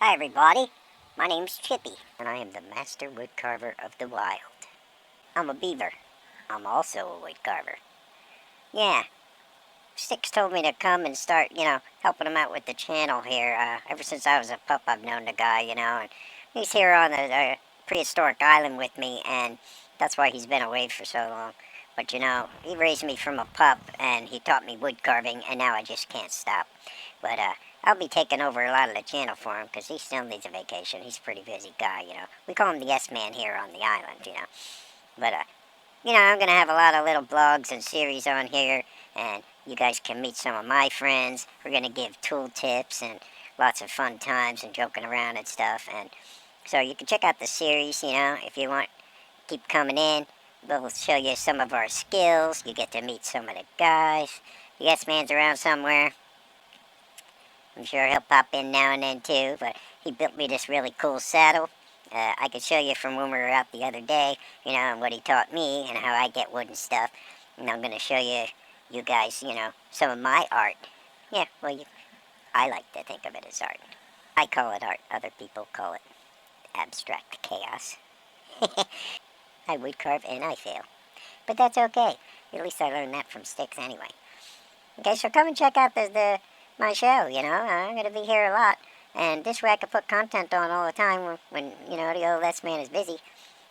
Hi everybody, my name's Chippy, and I am the Master Woodcarver of the Wild. I'm a beaver. I'm also a woodcarver. Yeah, Stix told me to come and start, helping him out with the channel here. Ever since I was a pup, I've known the guy, and he's here on the prehistoric island with me, and that's why he's been away for so long. But he raised me from a pup, and he taught me wood carving, and now I just can't stop. But I'll be taking over a lot of the channel for him, because he still needs a vacation. He's a pretty busy guy. We call him the S-Man here on the island. But, I'm going to have a lot of little blogs and series on here, and you guys can meet some of my friends. We're going to give tool tips and lots of fun times and joking around and stuff. And so you can check out the series, if you want. Keep coming in. We'll show you some of our skills. You get to meet some of the guys. The S-Man's around somewhere. I'm sure he'll pop in now and then too, but he built me this really cool saddle. I could show you from when we were out the other day, and what he taught me and how I get wood and stuff. And I'm going to show you guys, some of my art. Yeah, well, I like to think of it as art. I call it art. Other people call it abstract chaos. I would carve and I fail. But that's okay. At least I learned that from Stix anyway. Okay, so come and check out my show, I'm going to be here a lot. And this way I can put content on all the time when the old S-Man is busy.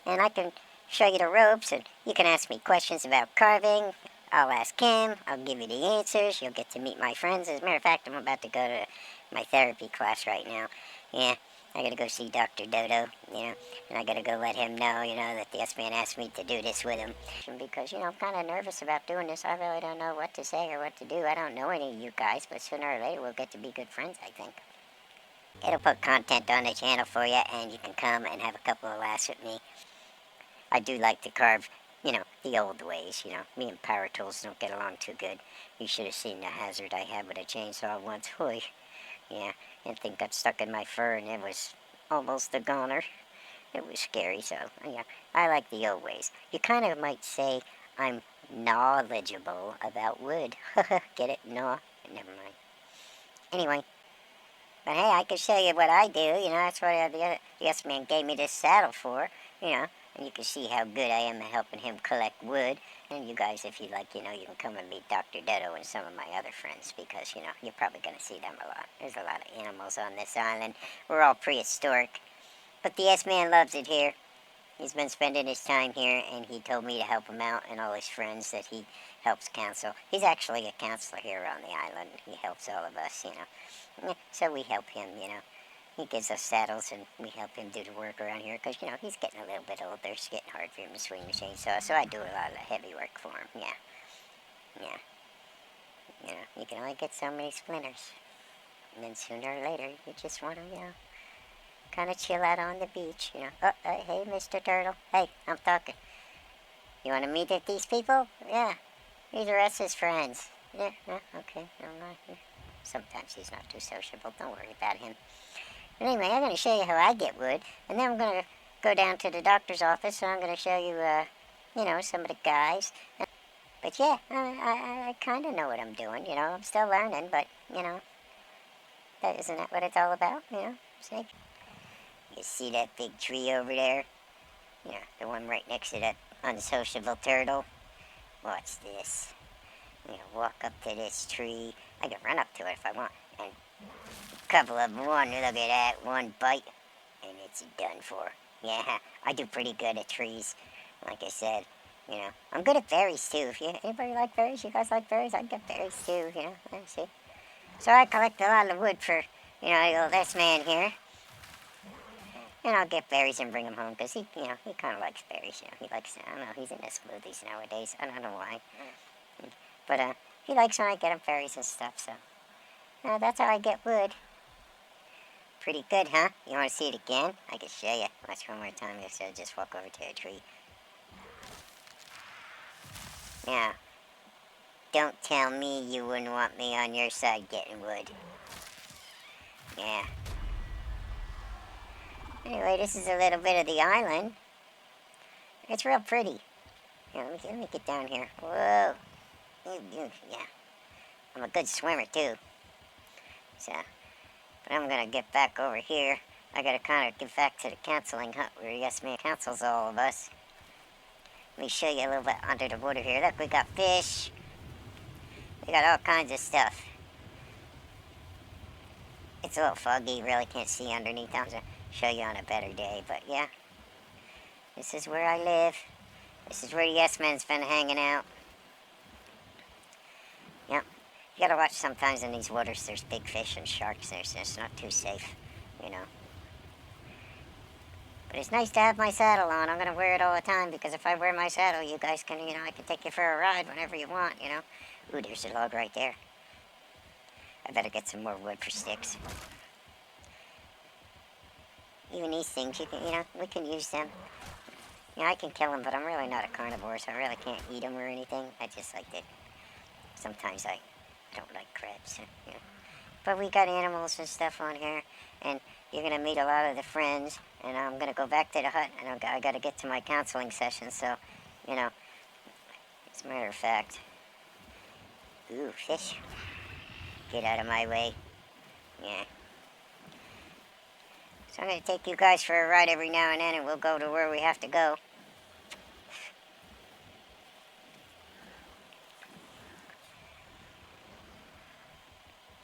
And I can show you the ropes, and you can ask me questions about carving. I'll ask him. I'll give you the answers. You'll get to meet my friends. As a matter of fact, I'm about to go to my therapy class right now. Yeah, I gotta go see Dr. Dodo, and I gotta go let him know, that the S-Man asked me to do this with him. Because, I'm kind of nervous about doing this. I really don't know what to say or what to do. I don't know any of you guys, but sooner or later we'll get to be good friends, I think. It'll put content on the channel for you, and you can come and have a couple of laughs with me. I do like to carve, the old ways, Me and power tools don't get along too good. You should have seen the hazard I had with a chainsaw once. Hoy. Yeah, that thing got stuck in my fur, and it was almost a goner. It was scary, so, yeah, I like the old ways. You kind of might say I'm knowledgeable about wood. Get it? Gnaw? Never mind. Anyway, but hey, I can show you what I do, that's what the S-Man gave me this saddle for, and you can see how good I am at helping him collect wood. And you guys, if you like, you can come and meet Dr. Dodo and some of my other friends, because, you're probably going to see them a lot. There's a lot of animals on this island. We're all prehistoric. But the S-Man loves it here. He's been spending his time here, and he told me to help him out and all his friends that he helps counsel. He's actually a counselor here on the island. He helps all of us, So we help him, He gives us saddles, and we help him do the work around here, because, he's getting a little bit older. It's getting hard for him to swing the chainsaw, so I do a lot of the heavy work for him, yeah. You can only get so many splinters. And then sooner or later, you just want to, kind of chill out on the beach, Oh, hey, Mr. Turtle. Hey, I'm talking. You want to meet these people? Yeah. These are us his friends. Yeah, okay. Sometimes he's not too sociable. Don't worry about him. But anyway, I'm going to show you how I get wood, and then I'm going to go down to the doctor's office, and I'm going to show you, some of the guys. But yeah, I kind of know what I'm doing, I'm still learning, but, isn't that what it's all about, See? You see that big tree over there? The one right next to that unsociable turtle? Watch this. I'm going to walk up to this tree. I can run up to it if I want. And a couple of one, look at that, one bite, and it's done for. Yeah, I do pretty good at trees. Like I said, I'm good at berries too. Anybody like berries? You guys like berries? I get berries too, see. So I collect a lot of wood for, the old S-Man here. And I'll get berries and bring them home, because he kind of likes berries, He likes, I don't know, he's into smoothies nowadays. I don't know why. But, he likes when I get him berries and stuff, so. That's how I get wood. Pretty good, huh? You want to see it again? I can show you. Watch one more time. Just walk over to a tree. Now, don't tell me you wouldn't want me on your side getting wood. Yeah. Anyway, this is a little bit of the island. It's real pretty. Here, let me get down here. Whoa. Yeah. I'm a good swimmer, too. So, but But I'm gonna get back over here. I gotta kind of get back to the counseling hut where Yes Man counsels all of us. Let me show you a little bit under the water here. Look, we got fish. We got all kinds of stuff. It's a little foggy, you really can't see underneath. I'm gonna show you on a better day, but yeah. This is where I live. This is where the Yes Man's been hanging out. Yep. You gotta watch sometimes in these waters, there's big fish and sharks there, so it's not too safe, you know. But it's nice to have my saddle on. I'm gonna wear it all the time, because if I wear my saddle, you guys can, I can take you for a ride whenever you want, Ooh, there's a log right there. I better get some more wood for sticks. Even these things, we can use them. I can kill them, but I'm really not a carnivore, so I really can't eat them or anything. I just like to, sometimes I don't like crabs, But we got animals and stuff on here, and you're going to meet a lot of the friends, and I'm going to go back to the hut, and I got to get to my counseling session, so, as a matter of fact. Ooh, fish. Get out of my way. Yeah. So I'm going to take you guys for a ride every now and then, and we'll go to where we have to go.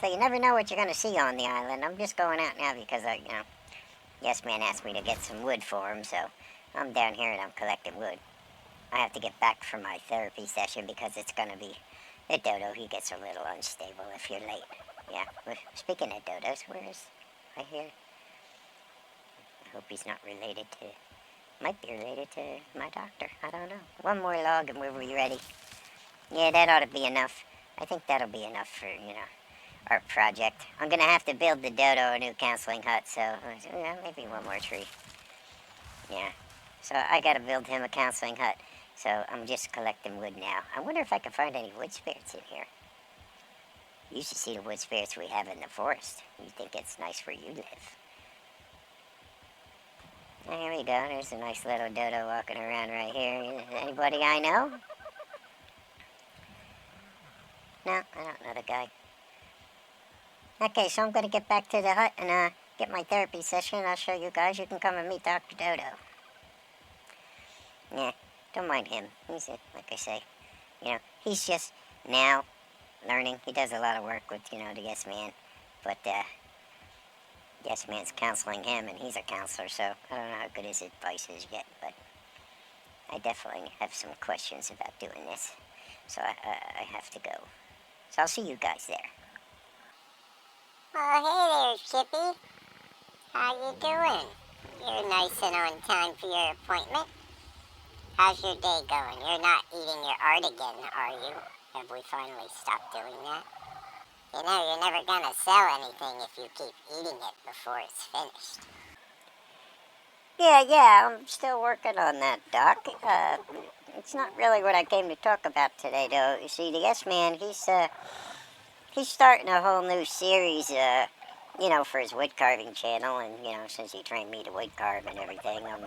So you never know what you're going to see on the island. I'm just going out now because, Yes Man asked me to get some wood for him, so I'm down here and I'm collecting wood. I have to get back for my therapy session because it's going to be the dodo. He gets a little unstable if you're late. Yeah, speaking of dodos, where is, right here? I hope he's not related to, might be related to my doctor. I don't know. One more log and we'll be ready. Yeah, that ought to be enough. I think that'll be enough for, our project. I'm going to have to build the dodo a new counseling hut, so maybe one more tree. Yeah. So I got to build him a counseling hut. So I'm just collecting wood now. I wonder if I can find any wood spirits in here. You should see the wood spirits we have in the forest. You think it's nice where you live. Oh, here we go. There's a nice little dodo walking around right here. Anybody I know? No, I don't know the guy. Okay, so I'm going to get back to the hut and get my therapy session. I'll show you guys. You can come and meet Dr. Dodo. Yeah, don't mind him. He's, like I say, he's just now learning. He does a lot of work with, the Yes Man. But, Yes Man's counseling him, and he's a counselor, so I don't know how good his advice is yet, but I definitely have some questions about doing this. So I have to go. So I'll see you guys there. Oh, hey there, Chippy. How you doing? You're nice and on time for your appointment. How's your day going? You're not eating your art again, are you? Have we finally stopped doing that? You're never gonna sell anything if you keep eating it before it's finished. Yeah, I'm still working on that, Doc. It's not really what I came to talk about today, though. You see, the Yes Man, he's starting a whole new series, for his woodcarving channel, and, since he trained me to woodcarve and everything, I'm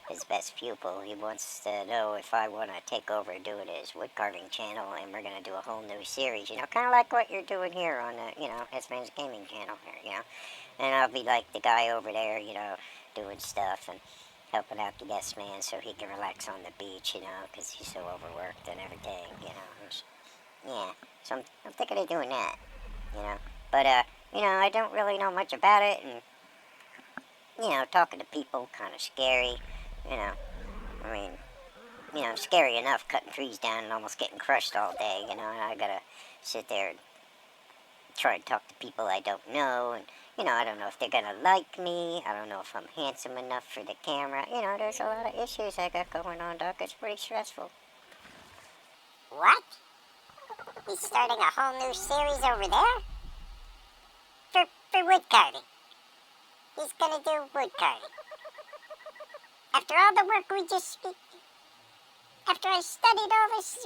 his best pupil. He wants to know if I want to take over doing his woodcarving channel, and we're going to do a whole new series, kind of like what you're doing here on the, Yes Man's Gaming channel here, And I'll be like the guy over there, doing stuff and helping out the Yes Man so he can relax on the beach, because he's so overworked and everything, Yeah, so I'm thinking of doing that, But, I don't really know much about it, and, talking to people kind of scary, I mean, scary enough cutting trees down and almost getting crushed all day, and I gotta sit there and try and talk to people I don't know, and, I don't know if they're gonna like me, I don't know if I'm handsome enough for the camera, there's a lot of issues I got going on, Doc. It's pretty stressful. What? He's starting a whole new series over there? For wood carving. He's gonna do wood carving. After all the work we just after I studied all this,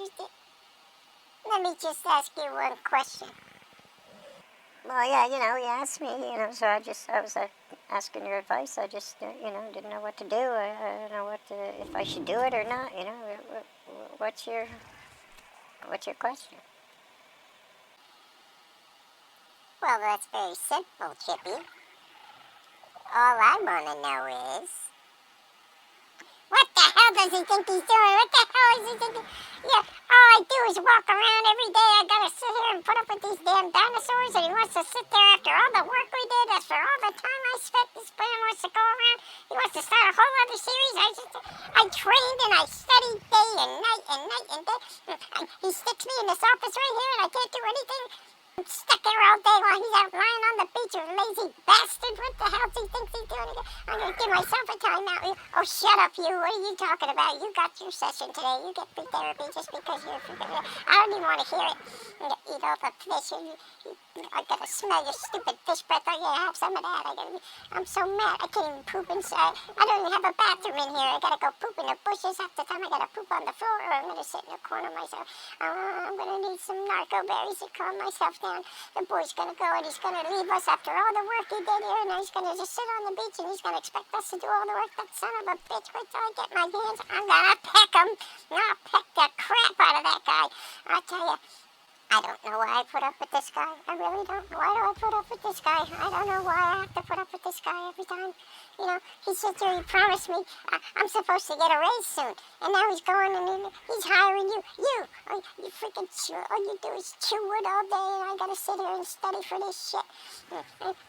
let me just ask you one question. Well, yeah, you asked me, so I was asking your advice. I just, didn't know what to do. I don't know if I should do it or not, What's your question? Well, that's very simple, Chippy. All I want to know is, what the hell does he think he's doing? What the hell is he thinking? Yeah, all I do is walk around every day. I gotta sit here and put up with these damn dinosaurs, and he wants to sit there after all the work we did, after all the time I spent. This man wants to go around. He wants to start a whole other series. I trained and I studied day and night and night and day. He sticks me in this office right here, and I can't do anything. I'm stuck there all day while he's out lying on the beach, you lazy bastard. What the hell does he think he's doing? I'm going to give myself a timeout. Oh, shut up, you. What are you talking about? You got your session today. You get free therapy just because you're free. I don't even want to hear it. I'm going to eat all the fish. I got to smell your stupid fish breath. Oh, yeah, have some of that. I'm so mad. I can't even poop inside. I don't even have a bathroom in here. I got to go poop in the bushes. Half the time I got to poop on the floor, or I'm going to sit in the corner myself. I'm going to need some narco berries to calm myself down. The boy's going to go and he's going to leave us after all the work he did here, and he's going to just sit on the beach and he's going to expect us to do all the work. That son of a bitch. Wait till I get my hands. I'm going to peck him. I'll peck the crap out of that guy. I'll tell you. I don't know why I put up with this guy. I really don't. Why do I put up with this guy? I don't know why I have to put up with this guy every time. You know, he sits there, he promised me I'm supposed to get a raise soon. And now he's going and he's hiring you. You freaking chew. All you do is chew wood all day, and I gotta sit here and study for this shit.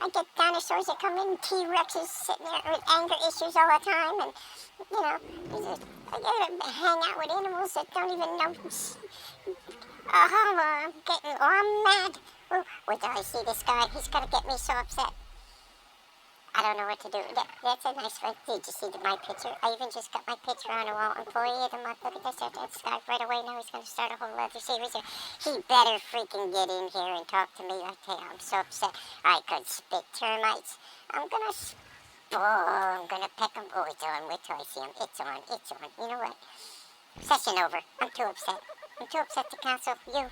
I get dinosaurs that come in, T-Rexes sitting there with anger issues all the time. And, you know, I gotta hang out with animals that don't even know. I'm getting, I'm mad. Oh, wait till I see this guy. He's gonna get me so upset. I don't know what to do. That's a nice one. Did you see my picture? I even just got my picture on the wall. Employee of the month. Look at this. That's guy right away. Now he's gonna start a whole other series. He better freaking get in here and talk to me. I tell you, I'm so upset. I could spit termites. I'm gonna peck him. Oh, it's on. Wait till I see him. It's on. It's on. You know what? Session over. I'm too upset. I'm too upset to cancel. You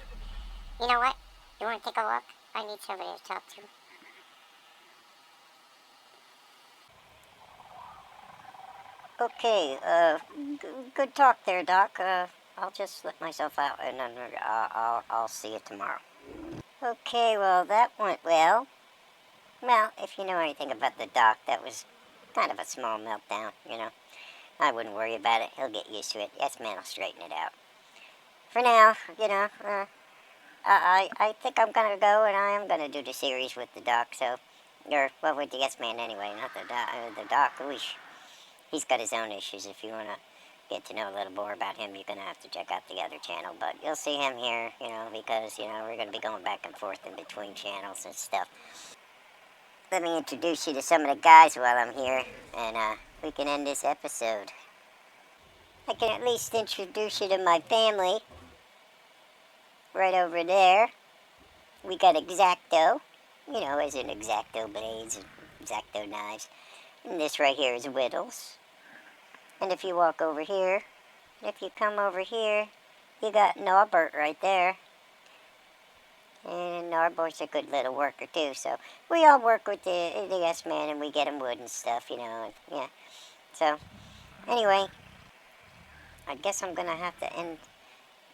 know what? You want to take a walk? I need somebody to talk to. Okay, good talk there, Doc. I'll just let myself out, and then I'll see you tomorrow. Okay, well, that went well. Well, if you know anything about the Doc, that was kind of a small meltdown, you know. I wouldn't worry about it. He'll get used to it. Yes, man, I'll straighten it out. For now, you know, I think I'm gonna go, and I am gonna do the series with the Doc, so... Or, well, with the Yes Man anyway, not the Doc. The Doc, oosh. He's got his own issues. If you want to get to know a little more about him, you're going to have to check out the other channel. But you'll see him here, you know, because, you know, we're going to be going back and forth in between channels and stuff. Let me introduce you to some of the guys while I'm here, and we can end this episode. I can at least introduce you to my family. Right over there, we got X-Acto, you know, as in X-Acto blades and X-Acto knives. And this right here is Whittles. And if you walk over here, if you come over here, you got Norbert right there. And Norbert's a good little worker too, so we all work with the Yes Man, and we get him wood and stuff, you know, and, yeah. So, anyway, I guess I'm gonna have to end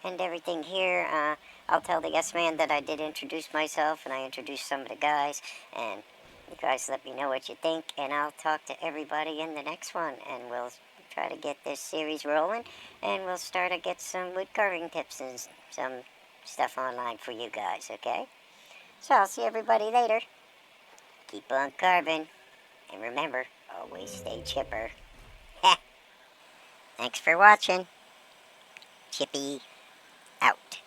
everything here. I'll tell the Yes Man that I did introduce myself, and I introduced some of the guys, and you guys let me know what you think, and I'll talk to everybody in the next one, and we'll try to get this series rolling, and we'll start to get some wood carving tips and some stuff online for you guys, okay? So I'll see everybody later. Keep on carving, and remember, always stay chipper. Thanks for watching. Chippy out.